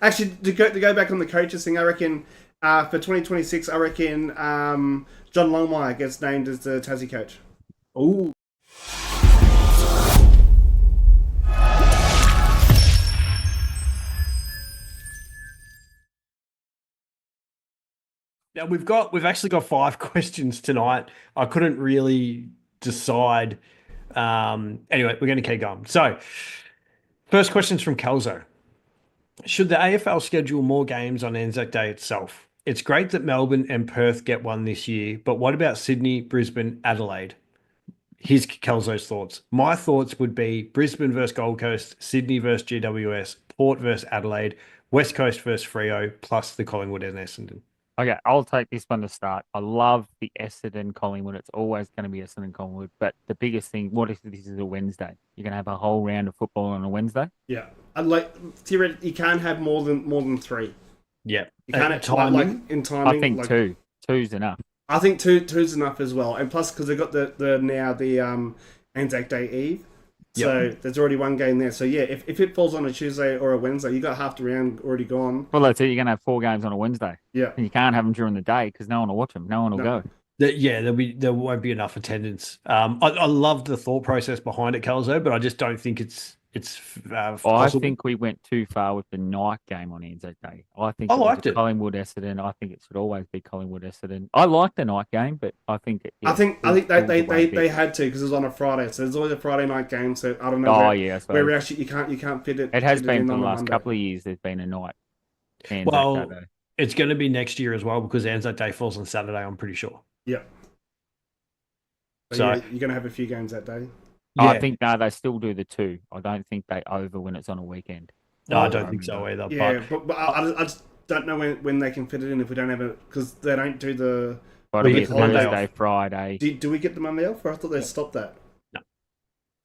Actually, to go back on the coaches thing, I reckon for 2026, I reckon John Longmire gets named as the Tassie coach. Oh, now we've actually got 5 questions tonight. I couldn't really decide. Anyway, we're going to keep going. So, first question's from Kelzo. Should the AFL schedule more games on Anzac Day itself? It's great that Melbourne and Perth get one this year, but what about Sydney, Brisbane, Adelaide? Here's Kelzo's thoughts. My thoughts would be Brisbane versus Gold Coast, Sydney versus GWS, Port versus Adelaide, West Coast versus Freo, plus the Collingwood and Essendon. Okay, I'll take this one to start. I love the Essendon Collingwood. It's always going to be Essendon Collingwood. But the biggest thing, what if this is a Wednesday? You're going to have a whole round of football on a Wednesday? Yeah, theoretically, you can't have more than 3. Yeah, you can't have timing. In timing, I think 2. 2's enough. I think two's enough as well, and plus because they've got the Anzac Day Eve, so there's already one game there. So yeah, if it falls on a Tuesday or a Wednesday, you got half the round already gone. Well, that's it. You're going to have 4 games on a Wednesday. Yeah, and you can't have them during the day because no one will watch them. No one will go. There won't be enough attendance. I love the thought process behind it, Kelzo, but I just don't think it's possible. I think we went too far with the night game on Anzac Day. I think I liked it. Collingwood Essendon. I think it should always be Collingwood Essendon. I like the night game, but I think I think they had to because it was on a Friday, so there's always a Friday night game. So I don't know. Where we actually you can't fit it. It has been for the last couple of years. There's been a night. Well, it's going to be next year as well because Anzac Day falls on Saturday. I'm pretty sure. Yeah. So yeah, you're going to have a few games that day. Yeah. I think they still do the 2. I don't think they over when it's on a weekend. No, I don't think so either. Yeah, but I just don't know when they can fit it in if we don't have it because they don't do the. Thursday, Friday. Do we get the Monday off? Or I thought they stopped that.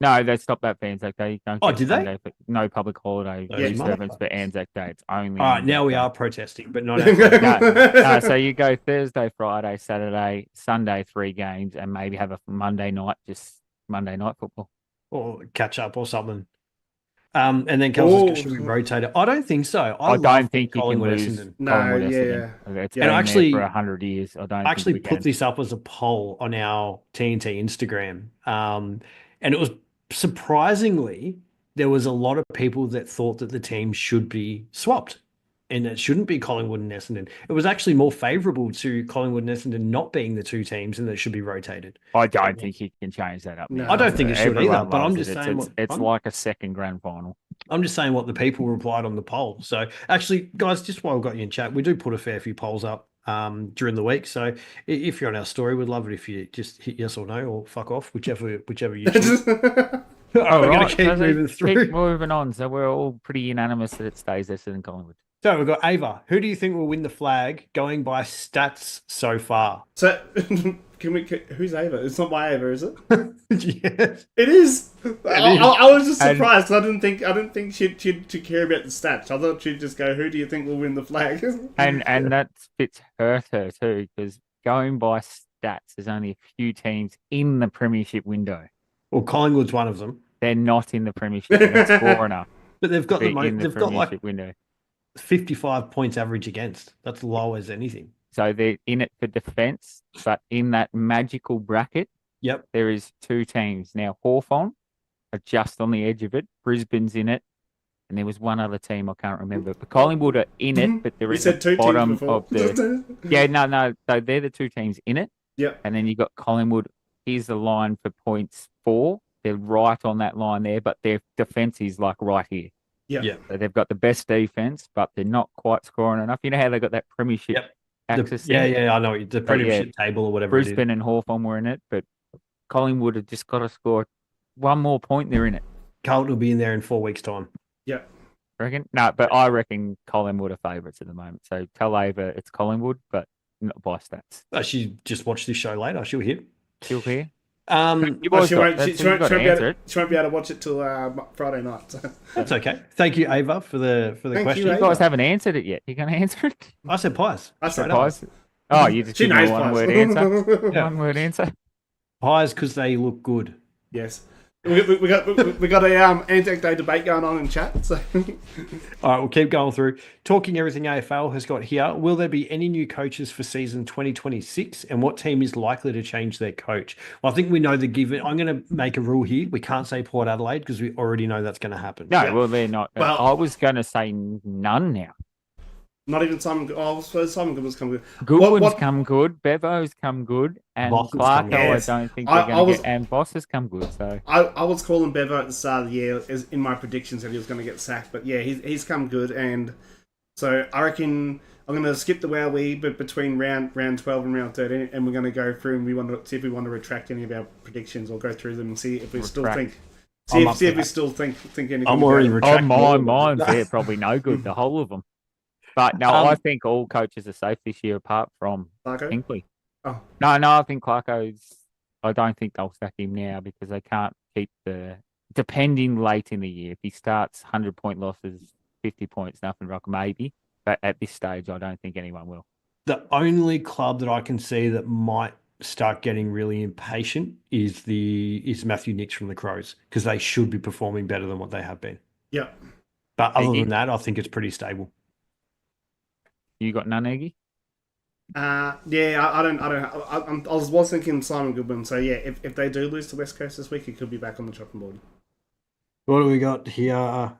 No, they stopped that for Anzac Day. Did they? No public holiday servants for Anzac Day. It's only. All right, now we are protesting, but not. No, so you go Thursday, Friday, Saturday, Sunday, 3 games, and maybe have a Monday night, just Monday night football, or catch up or something. And then Kelzo's should we rotate it? I don't think so. I don't think you can lose. Essendon. No, yeah. It's been there for 100 years. I don't actually put this up as a poll on our TNT Instagram, and it was surprisingly there was a lot of people that thought that the team should be swapped and it shouldn't be Collingwood and Essendon. It was actually more favourable to Collingwood and Essendon not being the 2 teams and that it should be rotated. I don't think you can change that up. No, I don't think it should either, but I'm just saying... It's like a second grand final. I'm just saying what the people replied on the poll. So actually, guys, just while I've got you in chat, we do put a fair few polls up during the week. So if you're on our story, we'd love it if you just hit yes or no or fuck off, whichever you choose. We're going to keep moving through. Keep moving on. So we're all pretty unanimous that it stays Essendon Collingwood. So we've got Ava. Who do you think will win the flag going by stats so far? So who's Ava? It's not my Ava, is it? Yes. It is. I was just surprised. I didn't think she'd care about the stats. I thought she'd just go, who do you think will win the flag? and that fits her too, because going by stats, there's only a few teams in the premiership window. Well, Collingwood's one of them. They're not in the premiership. They're not score enough. But they've got they've got like window. 55 points average against. That's low as anything. So they're in it for defence, but in that magical bracket, there is 2 teams. Now, Hawthorn are just on the edge of it. Brisbane's in it. And there was one other team I can't remember. But Collingwood are in it, but they're in the bottom of the... Yeah, no. So they're the 2 teams in it. Yep. And then you got Collingwood. Here's the line for points 4. They're right on that line there, but their defence is like right here. Yeah. So they've got the best defence, but they're not quite scoring enough. You know how they got that premiership access? I know. The premiership table or whatever. Brisbane and Hawthorn were in it, but Collingwood have just got to score one more point. They're in it. Carlton will be in there in 4 weeks' time. Yeah. Reckon? No, but I reckon Collingwood are favourites at the moment. So tell Ava it's Collingwood, but not by stats. She just watch this show later. She'll hear. She'll hear. She won't be able to watch it till Friday night. So. That's okay. Thank you, Ava, for the question. You guys haven't answered it yet. You going to answer it? I said pies. I said pies. Oh, you just give me one word answer. One word answer. Pies because they look good. Yes. We got a Anzac Day debate going on in chat. So. All right, we'll keep going through. Talking Everything AFL has got here. Will there be any new coaches for season 2026? And what team is likely to change their coach? Well, I think we know the given. I'm going to make a rule here. We can't say Port Adelaide because we already know that's going to happen. No, well, they're not. Well, I was going to say none now. Not even Simon. Oh, I suppose Simon Goodwin's come good. Goodwin's come good. Bevo's come good, and Clarko, I don't think they're going to get. And Boss has come good. So I was calling Bevo at the start of the year as in my predictions that he was going to get sacked, but yeah, he's come good, and so I reckon I'm going to skip the wowee, but between round 12 and round 13, and we're going to go through and we want to see if we want to retract any of our predictions or go through them and see if we still think. See if we still think anything. I'm already retracting. Mine's probably no good. The whole of them. But no, I think all coaches are safe this year apart from Hinkley. Oh. No, I think Clarko's. I don't think they'll sack him now because they can't keep depending late in the year. If he starts 100-point losses, 50 points, nothing rock, maybe. But at this stage, I don't think anyone will. The only club that I can see that might start getting really impatient is Matthew Nicks from the Crows because they should be performing better than what they have been. Yeah. But other than that, I think it's pretty stable. You got none, Eggy? Yeah, I was thinking Simon Goodwin. So yeah, if they do lose to West Coast this week, he could be back on the chopping board. What do we got here?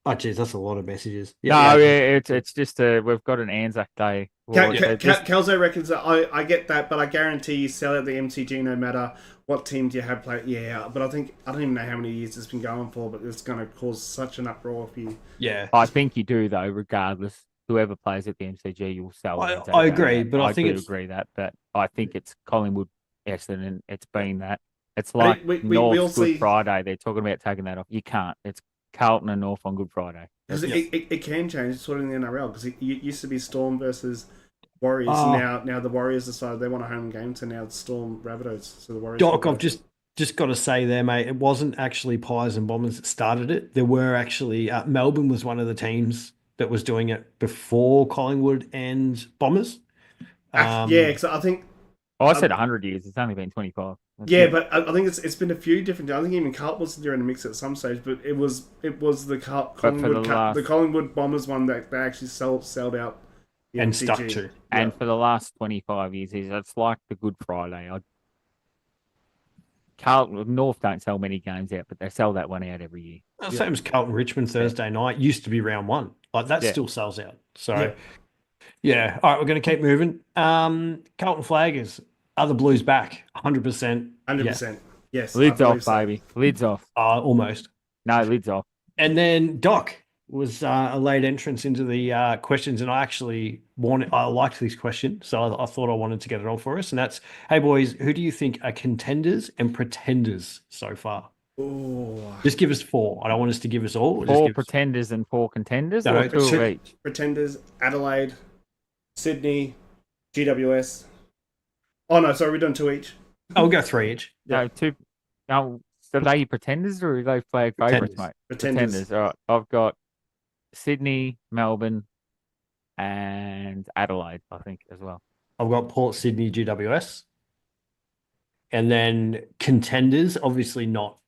Oh, geez, that's a lot of messages. It's just we've got an Anzac Day. Kelso reckons that I get that, but I guarantee you sell out the MCG no matter what teams you have played. Yeah, but I don't even know how many years it's been going for, but it's going to cause such an uproar if you. Yeah, I think you do though. Regardless, whoever plays at the MCG, you'll sell. I agree, but I think agree that. But I think it's Collingwood, Essendon. It's been that. It's like North's Good Friday. They're talking about taking that off. You can't. It's Carlton and North on Good Friday. Because it can change. It's sort of in the NRL because it used to be Storm versus Warriors. Now the Warriors decided they want a home game, so now it's Storm Rabbitohs. So the Warriors. Doc, I've just got to say there, mate. It wasn't actually Pies and Bombers that started it. There were actually Melbourne was one of the teams that was doing it before Collingwood and Bombers. Because I think. I said 100 years. It's only been 25. But I think it's been a few different. I think even Carlton was there in the mix at some stage, but it was the Collingwood Bombers one that they actually sold out and stuck to. And for the last 25 years, it's like the Good Friday. Carlton North don't sell many games out, but they sell that one out every year. Same as Carlton Richmond Thursday night used to be round one. Like that still sells out. So all right, we're going to keep moving. Carlton Flaggers. Are the Blues back? 100%. 100%. Yes. Lids off, baby. Lids off. Almost. No, lids off. And then Doc was a late entrance into the questions, and I liked this question, so I thought I wanted to get it on for us. And that's, hey boys, who do you think are contenders and pretenders so far? Ooh. Just give us 4. I don't want us to give us all. 4 pretenders and 4 contenders, or 2 of each? Pretenders, Adelaide, Sydney, GWS. Oh no, sorry, we're doing 2 each. I'll go 3 each. No, 2. No, so are they pretenders or are they flag favourites, mate? Pretenders. All right. I've got Sydney, Melbourne, and Adelaide, I think, as well. I've got Port Sydney, GWS. And then contenders, obviously not.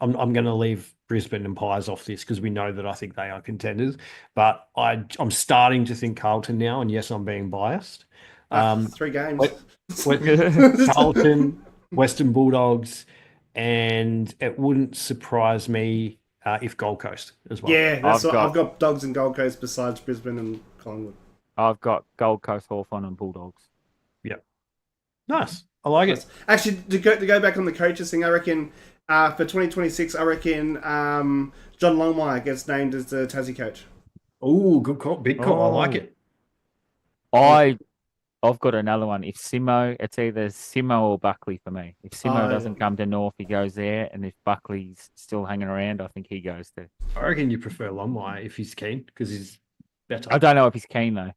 I'm going to leave Brisbane and Pies off this because we know that I think they are contenders. But I'm starting to think Carlton now, and yes, I'm being biased. 3 games. Carlton, Western Bulldogs, and it wouldn't surprise me if Gold Coast as well. Yeah, I've got Dogs and Gold Coast besides Brisbane and Collingwood. I've got Gold Coast, Hawthorn and Bulldogs. Yep. Nice. I like it. Actually, to go back on the coaches thing, I reckon for 2026, I reckon John Longmire gets named as the Tassie coach. Oh, good call. Big call. I like it. I've got another one. If Simo, it's either Simo or Buckley for me. If Simo doesn't come to North, he goes there. And if Buckley's still hanging around, I think he goes there. I reckon you prefer Longmire if he's keen because he's better. I don't know if he's keen, though.